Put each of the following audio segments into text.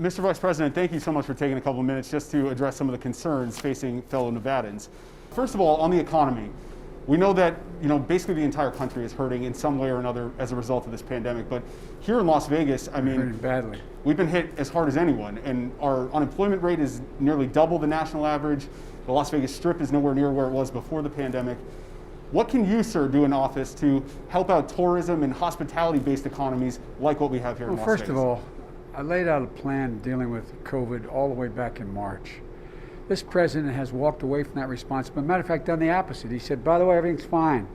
Mr. Vice President, thank you so much for taking a couple of minutes just to address some of the concerns facing fellow Nevadans. First of all, on the economy, we know that basically the entire country is hurting in some way or another as a result of this pandemic. But here in Las Vegas, hurting badly. We've been hit as hard as anyone, and our unemployment rate is nearly double the national average. The Las Vegas Strip is nowhere near where it was before the pandemic. What can you, sir, do in office to help out tourism and hospitality-based economies like what we have here in Las Vegas? First of all, I laid out a plan dealing with COVID all the way back in March. This president has walked away from that responsibility. Matter of fact, done the opposite. He said, by the way, everything's fine.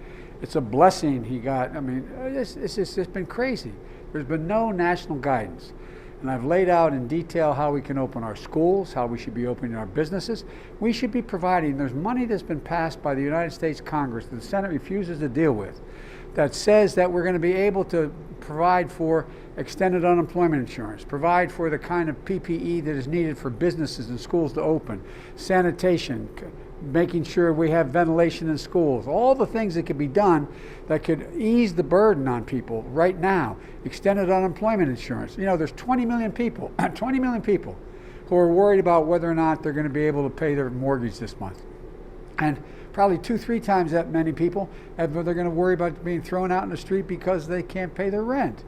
It's a blessing he got. I mean, it's been crazy. There's been no national guidance. And I've laid out in detail how we can open our schools, how we should be opening our businesses. We should be providing, there's money that's been passed by the United States Congress that the Senate refuses to deal with, that says that we're going to be able to provide for extended unemployment insurance, provide for the kind of PPE that is needed for businesses and schools to open, sanitation, making sure we have ventilation in schools, all the things that could be done that could ease the burden on people right now. Extended unemployment insurance. There's 20 million people, 20 million people who are worried about whether or not they're going to be able to pay their mortgage this month. And probably 2-3 times that many people they're going to worry about being thrown out in the street because they can't pay their rent.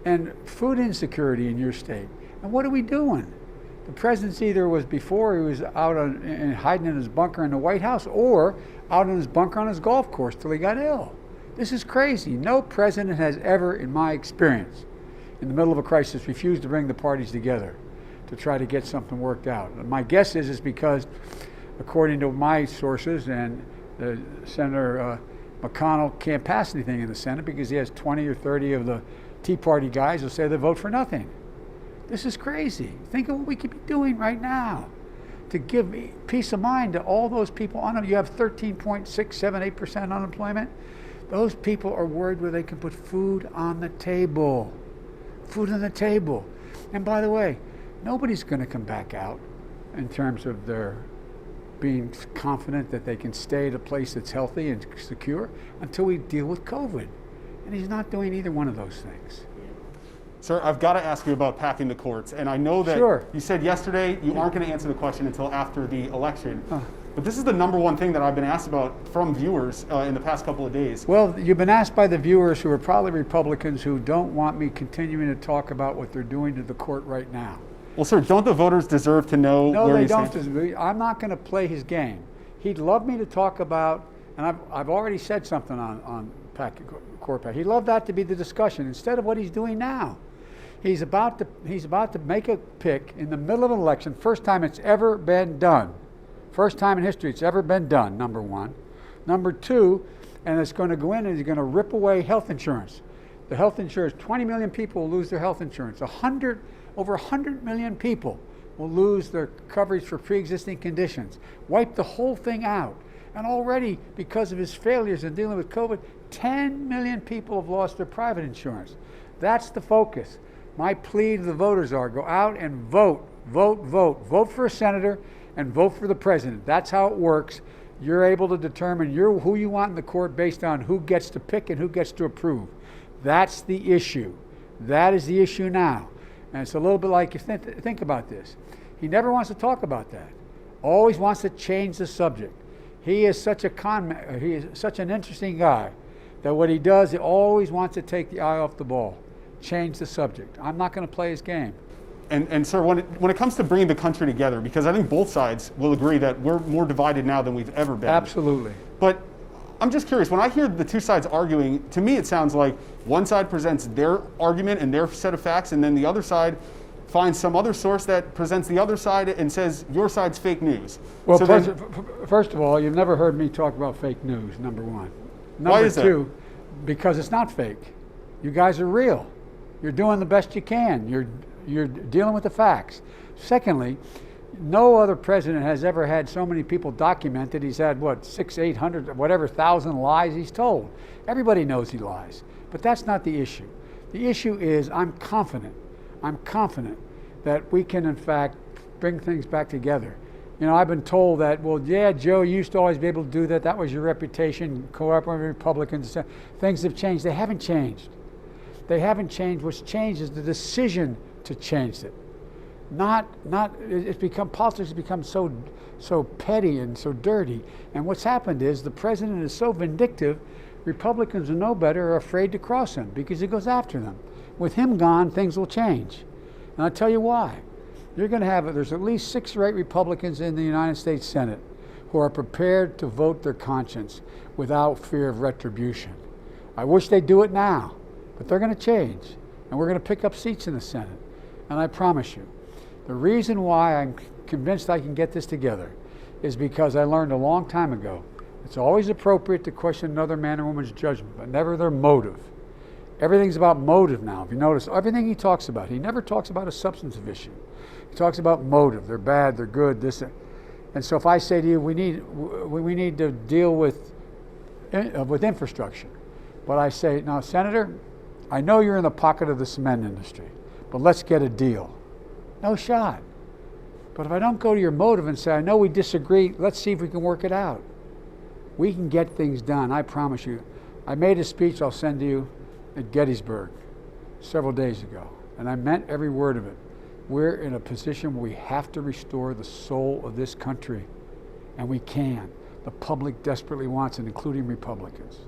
And food insecurity in your state. And what are we doing? The president either was before he was out hiding in his bunker in the White House, or out in his bunker on his golf course till he got ill. This is crazy. No president has ever, in my experience, in the middle of a crisis, refused to bring the parties together to try to get something worked out. And my guess is because, according to my sources, and Senator McConnell can't pass anything in the Senate because he has 20 or 30 of the Tea Party guys who say they vote for nothing. This is crazy. Think of what we could be doing right now to give peace of mind to all those people. You have 13.678% unemployment. Those people are worried where they can put food on the table. Food on the table. And by the way, nobody's going to come back out in terms of their being confident that they can stay at a place that's healthy and secure until we deal with COVID. And he's not doing either one of those things. Sir, I've got to ask you about packing the courts. And I know that You said yesterday you aren't going to answer the question until after the election. But this is the number one thing that I've been asked about from viewers in the past couple of days. Well, you've been asked by the viewers who are probably Republicans who don't want me continuing to talk about what they're doing to the court right now. Well, sir, don't the voters deserve to know where you stand? No, they don't. I'm not going to play his game. He'd love me to talk about, and I've already said something on court pack. He'd love that to be the discussion instead of what he's doing now. He's about to make a pick in the middle of an election. First time it's ever been done. First time in history it's ever been done, number one. Number two, and it's going to go in and he's going to rip away health insurance. The health insurance, 20 million people will lose their health insurance. Over 100 million people will lose their coverage for pre-existing conditions. Wipe the whole thing out. And already, because of his failures in dealing with COVID, 10 million people have lost their private insurance. That's the focus. My plea to the voters are go out and vote, vote, vote. Vote for a senator and vote for the president. That's how it works. You're able to determine who you want in the court based on who gets to pick and who gets to approve. That's the issue. That is the issue now. And it's a little bit like, think about this. He never wants to talk about that. Always wants to change the subject. He is such an interesting guy that what he does, he always wants to take the eye off the ball. Change the subject. I'm not going to play his game. And sir, when it comes to bringing the country together, because I think both sides will agree that we're more divided now than we've ever been. Absolutely. But I'm just curious, when I hear the two sides arguing, to me it sounds like one side presents their argument and their set of facts, and then the other side finds some other source that presents the other side and says your side's fake news. Well, first of all, you've never heard me talk about fake news, number one. Why is that? Number two, because it's not fake. You guys are real. You're doing the best you can. You're dealing with the facts. Secondly, no other president has ever had so many people documented. He's had, 600, 800, whatever, 1,000 lies he's told. Everybody knows he lies. But that's not the issue. The issue is I'm confident that we can, in fact, bring things back together. I've been told that, Joe, you used to always be able to do that. That was your reputation, cooperating with Republicans. Things have changed. They haven't changed. They haven't changed. What's changed is the decision to change it. It's become, politics has become so petty and so dirty. And what's happened is the president is so vindictive, Republicans who know better are afraid to cross him because he goes after them. With him gone, things will change. And I'll tell you why. There's at least 6 or 8 Republicans in the United States Senate who are prepared to vote their conscience without fear of retribution. I wish they'd do it now, but they're going to change. And we're going to pick up seats in the Senate. And I promise you, the reason why I'm convinced I can get this together is because I learned a long time ago it's always appropriate to question another man or woman's judgment, but never their motive. Everything's about motive now. If you notice, everything he talks about, he never talks about a substantive issue. He talks about motive. They're bad, they're good, this. And so if I say to you, we need to deal with infrastructure. But I say, now, Senator, I know you're in the pocket of the cement industry, but let's get a deal. No shot. But if I don't go to your motive and say, I know we disagree, let's see if we can work it out. We can get things done, I promise you. I made a speech I'll send to you at Gettysburg several days ago, and I meant every word of it. We're in a position where we have to restore the soul of this country, and we can. The public desperately wants it, including Republicans.